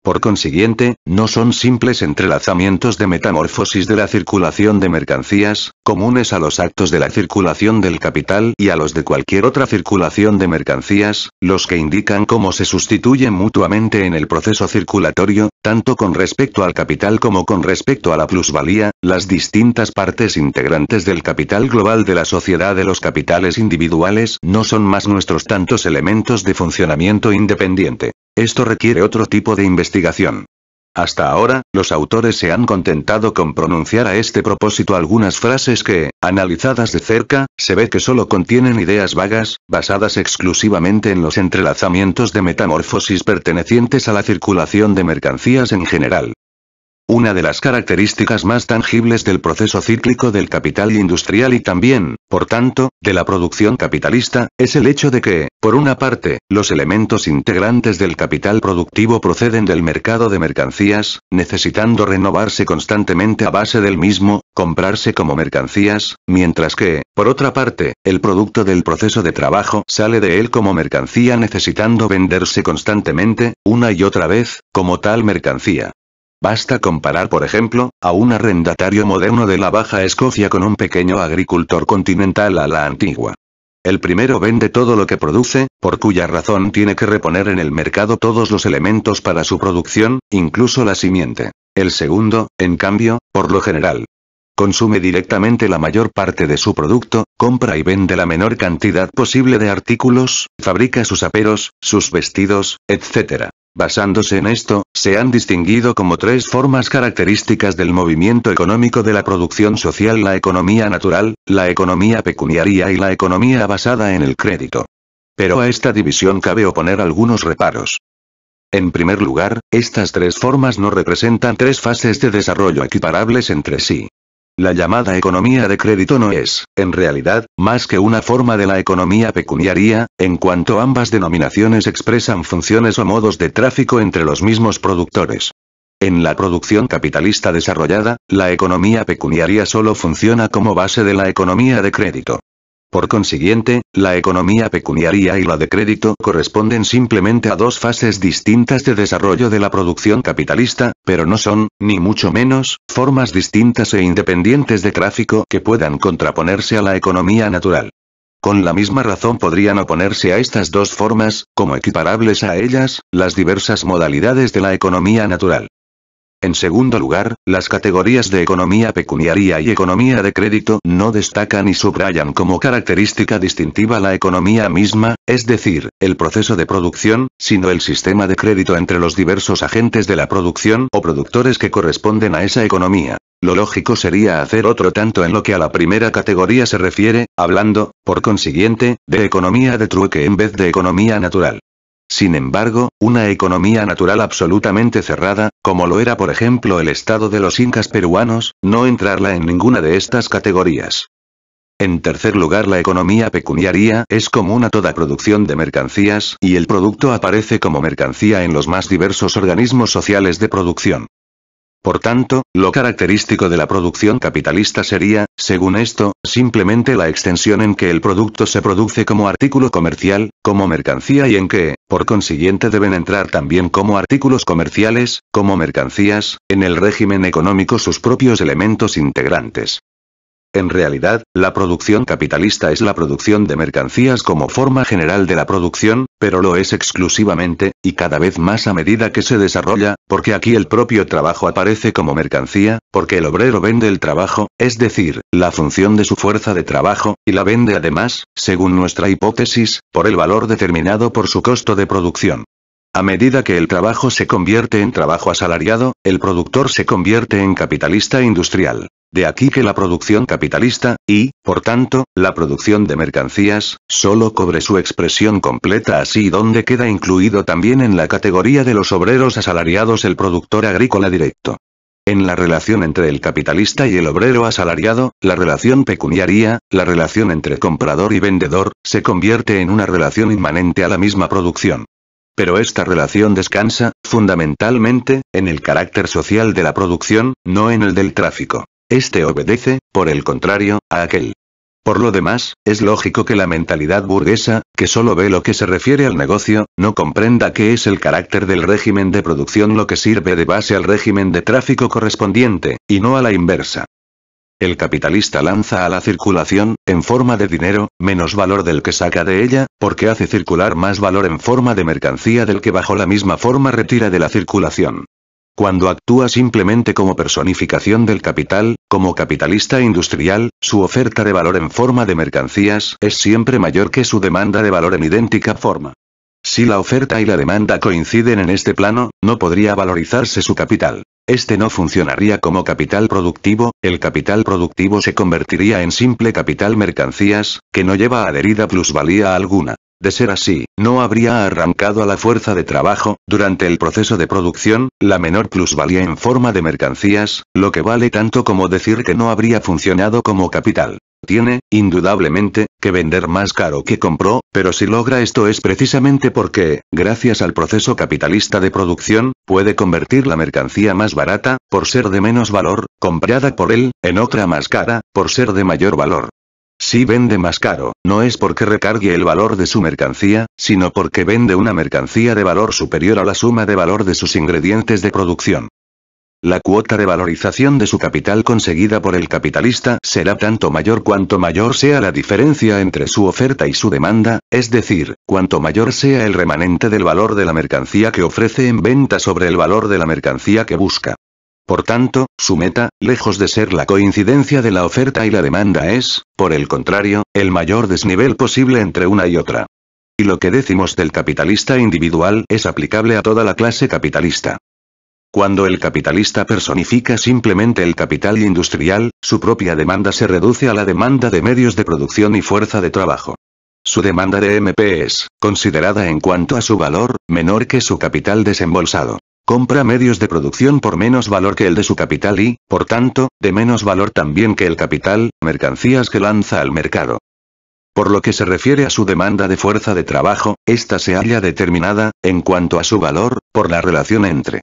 Por consiguiente, no son simples entrelazamientos de metamorfosis de la circulación de mercancías, comunes a los actos de la circulación del capital y a los de cualquier otra circulación de mercancías, los que indican cómo se sustituyen mutuamente en el proceso circulatorio, tanto con respecto al capital como con respecto a la plusvalía, las distintas partes integrantes del capital global de la sociedad de los capitales individuales no son más nuestros tantos elementos de funcionamiento independiente. Esto requiere otro tipo de investigación. Hasta ahora, los autores se han contentado con pronunciar a este propósito algunas frases que, analizadas de cerca, se ve que solo contienen ideas vagas, basadas exclusivamente en los entrelazamientos de metamorfosis pertenecientes a la circulación de mercancías en general. Una de las características más tangibles del proceso cíclico del capital industrial y también, por tanto, de la producción capitalista, es el hecho de que, por una parte, los elementos integrantes del capital productivo proceden del mercado de mercancías, necesitando renovarse constantemente a base del mismo, comprarse como mercancías, mientras que, por otra parte, el producto del proceso de trabajo sale de él como mercancía necesitando venderse constantemente, una y otra vez, como tal mercancía. Basta comparar por ejemplo, a un arrendatario moderno de la Baja Escocia con un pequeño agricultor continental a la antigua. El primero vende todo lo que produce, por cuya razón tiene que reponer en el mercado todos los elementos para su producción, incluso la simiente. El segundo, en cambio, por lo general, consume directamente la mayor parte de su producto, compra y vende la menor cantidad posible de artículos, fabrica sus aperos, sus vestidos, etc. Basándose en esto, se han distinguido como tres formas características del movimiento económico de la producción social: la economía natural, la economía pecuniaria y la economía basada en el crédito. Pero a esta división cabe oponer algunos reparos. En primer lugar, estas tres formas no representan tres fases de desarrollo equiparables entre sí. La llamada economía de crédito no es, en realidad, más que una forma de la economía pecuniaria, en cuanto ambas denominaciones expresan funciones o modos de tráfico entre los mismos productores. En la producción capitalista desarrollada, la economía pecuniaria solo funciona como base de la economía de crédito. Por consiguiente, la economía pecuniaria y la de crédito corresponden simplemente a dos fases distintas de desarrollo de la producción capitalista, pero no son, ni mucho menos, formas distintas e independientes de tráfico que puedan contraponerse a la economía natural. Con la misma razón podrían oponerse a estas dos formas, como equiparables a ellas, las diversas modalidades de la economía natural. En segundo lugar, las categorías de economía pecuniaria y economía de crédito no destacan y subrayan como característica distintiva la economía misma, es decir, el proceso de producción, sino el sistema de crédito entre los diversos agentes de la producción o productores que corresponden a esa economía. Lo lógico sería hacer otro tanto en lo que a la primera categoría se refiere, hablando, por consiguiente, de economía de trueque en vez de economía natural. Sin embargo, una economía natural absolutamente cerrada, como lo era por ejemplo el estado de los incas peruanos, no entrarla en ninguna de estas categorías. En tercer lugar, la economía pecuniaria es común a toda producción de mercancías y el producto aparece como mercancía en los más diversos organismos sociales de producción. Por tanto, lo característico de la producción capitalista sería, según esto, simplemente la extensión en que el producto se produce como artículo comercial, como mercancía y en que, por consiguiente deben entrar también como artículos comerciales, como mercancías, en el régimen económico sus propios elementos integrantes. En realidad, la producción capitalista es la producción de mercancías como forma general de la producción, pero lo es exclusivamente, y cada vez más a medida que se desarrolla, porque aquí el propio trabajo aparece como mercancía, porque el obrero vende el trabajo, es decir, la función de su fuerza de trabajo, y la vende además, según nuestra hipótesis, por el valor determinado por su costo de producción. A medida que el trabajo se convierte en trabajo asalariado, el productor se convierte en capitalista industrial. De aquí que la producción capitalista, y, por tanto, la producción de mercancías, solo cobre su expresión completa así donde queda incluido también en la categoría de los obreros asalariados el productor agrícola directo. En la relación entre el capitalista y el obrero asalariado, la relación pecuniaria, la relación entre comprador y vendedor, se convierte en una relación inmanente a la misma producción. Pero esta relación descansa, fundamentalmente, en el carácter social de la producción, no en el del tráfico. Este obedece, por el contrario, a aquel. Por lo demás, es lógico que la mentalidad burguesa, que solo ve lo que se refiere al negocio, no comprenda qué es el carácter del régimen de producción lo que sirve de base al régimen de tráfico correspondiente, y no a la inversa. El capitalista lanza a la circulación, en forma de dinero, menos valor del que saca de ella, porque hace circular más valor en forma de mercancía del que bajo la misma forma retira de la circulación. Cuando actúa simplemente como personificación del capital, como capitalista industrial, su oferta de valor en forma de mercancías es siempre mayor que su demanda de valor en idéntica forma. Si la oferta y la demanda coinciden en este plano, no podría valorizarse su capital. Este no funcionaría como capital productivo, el capital productivo se convertiría en simple capital mercancías, que no lleva adherida plusvalía alguna. De ser así, no habría arrancado a la fuerza de trabajo, durante el proceso de producción, la menor plusvalía en forma de mercancías, lo que vale tanto como decir que no habría funcionado como capital. Tiene, indudablemente, que vender más caro que compró, pero si logra esto es precisamente porque, gracias al proceso capitalista de producción, puede convertir la mercancía más barata, por ser de menos valor, comprada por él, en otra más cara, por ser de mayor valor. Si vende más caro, no es porque recargue el valor de su mercancía, sino porque vende una mercancía de valor superior a la suma de valor de sus ingredientes de producción. La cuota de valorización de su capital conseguida por el capitalista será tanto mayor cuanto mayor sea la diferencia entre su oferta y su demanda, es decir, cuanto mayor sea el remanente del valor de la mercancía que ofrece en venta sobre el valor de la mercancía que busca. Por tanto, su meta, lejos de ser la coincidencia de la oferta y la demanda es, por el contrario, el mayor desnivel posible entre una y otra. Y lo que decimos del capitalista individual es aplicable a toda la clase capitalista. Cuando el capitalista personifica simplemente el capital industrial, su propia demanda se reduce a la demanda de medios de producción y fuerza de trabajo. Su demanda de MP es, considerada en cuanto a su valor, menor que su capital desembolsado. Compra medios de producción por menos valor que el de su capital y, por tanto, de menos valor también que el capital, mercancías que lanza al mercado. Por lo que se refiere a su demanda de fuerza de trabajo, esta se halla determinada, en cuanto a su valor, por la relación entre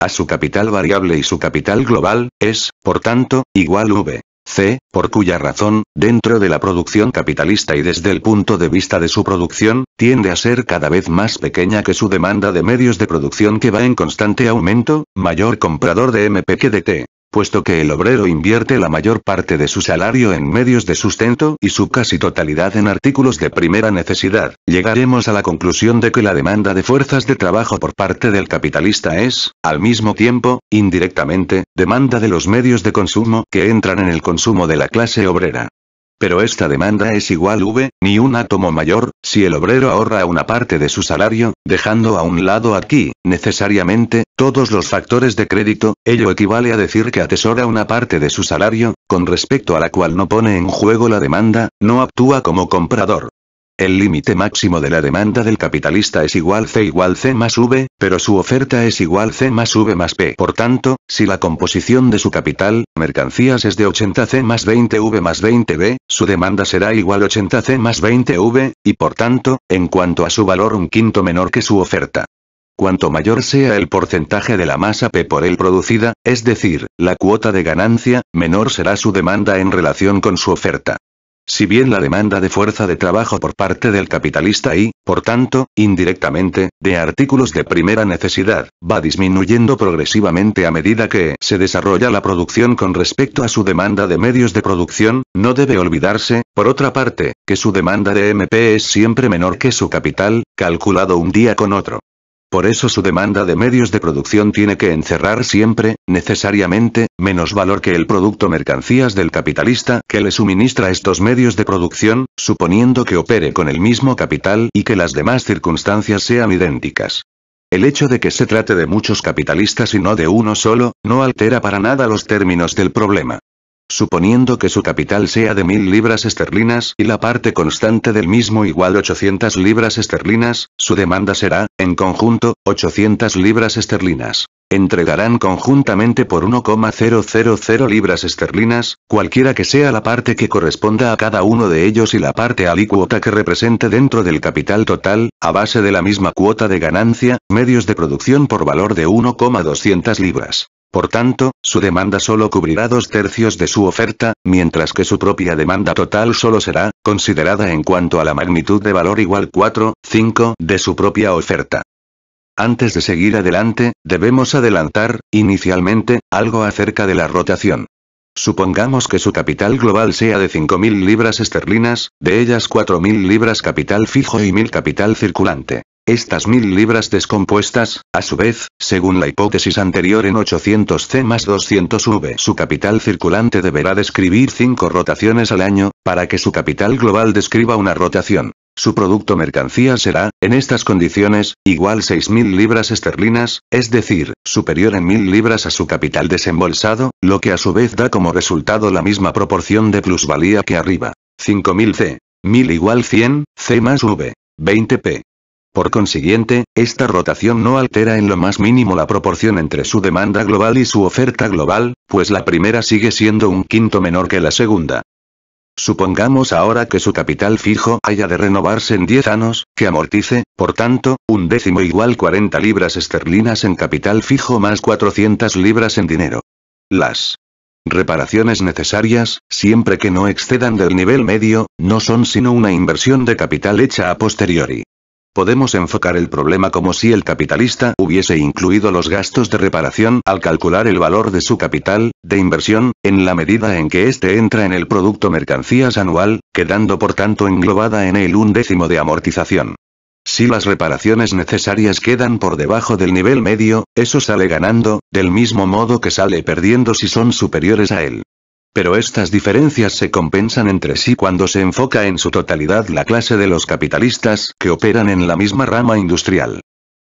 a su capital variable y su capital global, es, por tanto, igual V.C., por cuya razón, dentro de la producción capitalista y desde el punto de vista de su producción, tiende a ser cada vez más pequeña que su demanda de medios de producción que va en constante aumento, mayor comprador de MP que de T. Puesto que el obrero invierte la mayor parte de su salario en medios de sustento y su casi totalidad en artículos de primera necesidad, llegaremos a la conclusión de que la demanda de fuerzas de trabajo por parte del capitalista es, al mismo tiempo, indirectamente, demanda de los medios de consumo que entran en el consumo de la clase obrera. Pero esta demanda es igual V, ni un átomo mayor, si el obrero ahorra una parte de su salario, dejando a un lado aquí, necesariamente, todos los factores de crédito, ello equivale a decir que atesora una parte de su salario, con respecto a la cual no pone en juego la demanda, no actúa como comprador. El límite máximo de la demanda del capitalista es igual C más V, pero su oferta es igual C más V más P. Por tanto, si la composición de su capital, mercancías es de 80 C más 20 V más 20 B, su demanda será igual 80 C más 20 V, y por tanto, en cuanto a su valor un quinto menor que su oferta. Cuanto mayor sea el porcentaje de la masa P por él producida, es decir, la cuota de ganancia, menor será su demanda en relación con su oferta. Si bien la demanda de fuerza de trabajo por parte del capitalista y, por tanto, indirectamente, de artículos de primera necesidad, va disminuyendo progresivamente a medida que se desarrolla la producción con respecto a su demanda de medios de producción, no debe olvidarse, por otra parte, que su demanda de MP es siempre menor que su capital, calculado un día con otro. Por eso su demanda de medios de producción tiene que encerrar siempre, necesariamente, menos valor que el producto mercancías del capitalista que le suministra estos medios de producción, suponiendo que opere con el mismo capital y que las demás circunstancias sean idénticas. El hecho de que se trate de muchos capitalistas y no de uno solo, no altera para nada los términos del problema. Suponiendo que su capital sea de 1000 libras esterlinas y la parte constante del mismo igual 800 libras esterlinas, su demanda será, en conjunto, 800 libras esterlinas. Entregarán conjuntamente por 1,000 libras esterlinas, cualquiera que sea la parte que corresponda a cada uno de ellos y la parte alícuota que represente dentro del capital total, a base de la misma cuota de ganancia, medios de producción por valor de 1,200 libras. Por tanto, su demanda solo cubrirá 2/3 de su oferta, mientras que su propia demanda total solo será, considerada en cuanto a la magnitud de valor igual 4/5 de su propia oferta. Antes de seguir adelante, debemos adelantar, inicialmente, algo acerca de la rotación. Supongamos que su capital global sea de 5000 libras esterlinas, de ellas 4000 libras capital fijo y 1000 capital circulante. Estas 1000 libras descompuestas, a su vez, según la hipótesis anterior en 800C más 200V, su capital circulante deberá describir 5 rotaciones al año, para que su capital global describa una rotación. Su producto mercancía será, en estas condiciones, igual 6000 libras esterlinas, es decir, superior en 1000 libras a su capital desembolsado, lo que a su vez da como resultado la misma proporción de plusvalía que arriba. 5000 C. 1000 igual 100, C más V. 20P. Por consiguiente, esta rotación no altera en lo más mínimo la proporción entre su demanda global y su oferta global, pues la primera sigue siendo 1/5 menor que la segunda. Supongamos ahora que su capital fijo haya de renovarse en 10 años, que amortice, por tanto, 1/10 igual 40 libras esterlinas en capital fijo más 400 libras en dinero. Las reparaciones necesarias, siempre que no excedan del nivel medio, no son sino una inversión de capital hecha a posteriori. Podemos enfocar el problema como si el capitalista hubiese incluido los gastos de reparación al calcular el valor de su capital, de inversión, en la medida en que éste entra en el producto mercancías anual, quedando por tanto englobada en el 1/10 de amortización. Si las reparaciones necesarias quedan por debajo del nivel medio, eso sale ganando, del mismo modo que sale perdiendo si son superiores a él. Pero estas diferencias se compensan entre sí cuando se enfoca en su totalidad la clase de los capitalistas que operan en la misma rama industrial.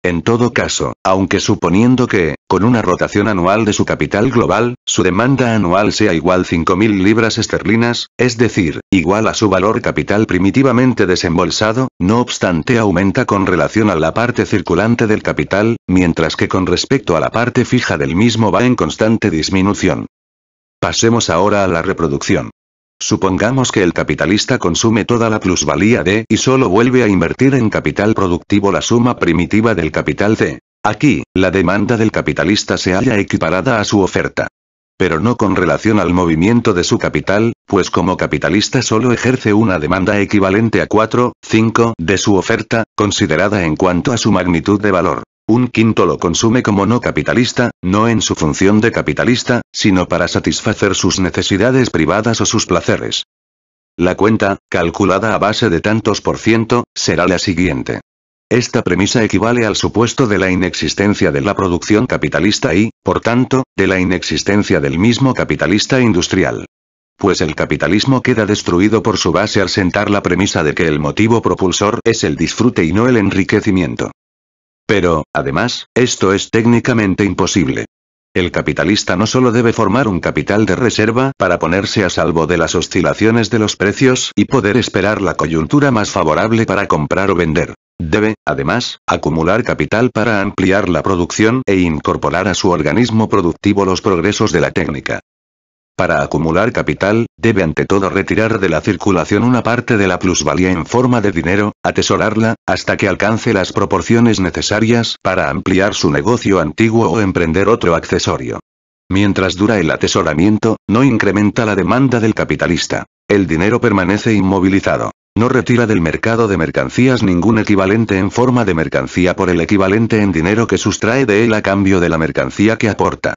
En todo caso, aunque suponiendo que, con una rotación anual de su capital global, su demanda anual sea igual 5000 libras esterlinas, es decir, igual a su valor capital primitivamente desembolsado, no obstante aumenta con relación a la parte circulante del capital, mientras que con respecto a la parte fija del mismo va en constante disminución. Pasemos ahora a la reproducción. Supongamos que el capitalista consume toda la plusvalía D y solo vuelve a invertir en capital productivo la suma primitiva del capital C. Aquí, la demanda del capitalista se halla equiparada a su oferta. Pero no con relación al movimiento de su capital, pues como capitalista solo ejerce una demanda equivalente a 4/5 de su oferta, considerada en cuanto a su magnitud de valor. 1/5 lo consume como no capitalista, no en su función de capitalista, sino para satisfacer sus necesidades privadas o sus placeres. La cuenta, calculada a base de tantos por ciento, será la siguiente. Esta premisa equivale al supuesto de la inexistencia de la producción capitalista y, por tanto, de la inexistencia del mismo capitalista industrial. Pues el capitalismo queda destruido por su base al sentar la premisa de que el motivo propulsor es el disfrute y no el enriquecimiento. Pero, además, esto es técnicamente imposible. El capitalista no solo debe formar un capital de reserva para ponerse a salvo de las oscilaciones de los precios y poder esperar la coyuntura más favorable para comprar o vender. Debe, además, acumular capital para ampliar la producción e incorporar a su organismo productivo los progresos de la técnica. Para acumular capital, debe ante todo retirar de la circulación una parte de la plusvalía en forma de dinero, atesorarla, hasta que alcance las proporciones necesarias para ampliar su negocio antiguo o emprender otro accesorio. Mientras dura el atesoramiento, no incrementa la demanda del capitalista. El dinero permanece inmovilizado. No retira del mercado de mercancías ningún equivalente en forma de mercancía por el equivalente en dinero que sustrae de él a cambio de la mercancía que aporta.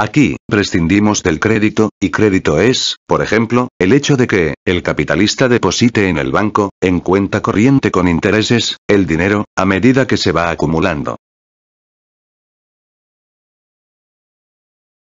Aquí, prescindimos del crédito, y crédito es, por ejemplo, el hecho de que, el capitalista deposite en el banco, en cuenta corriente con intereses, el dinero, a medida que se va acumulando.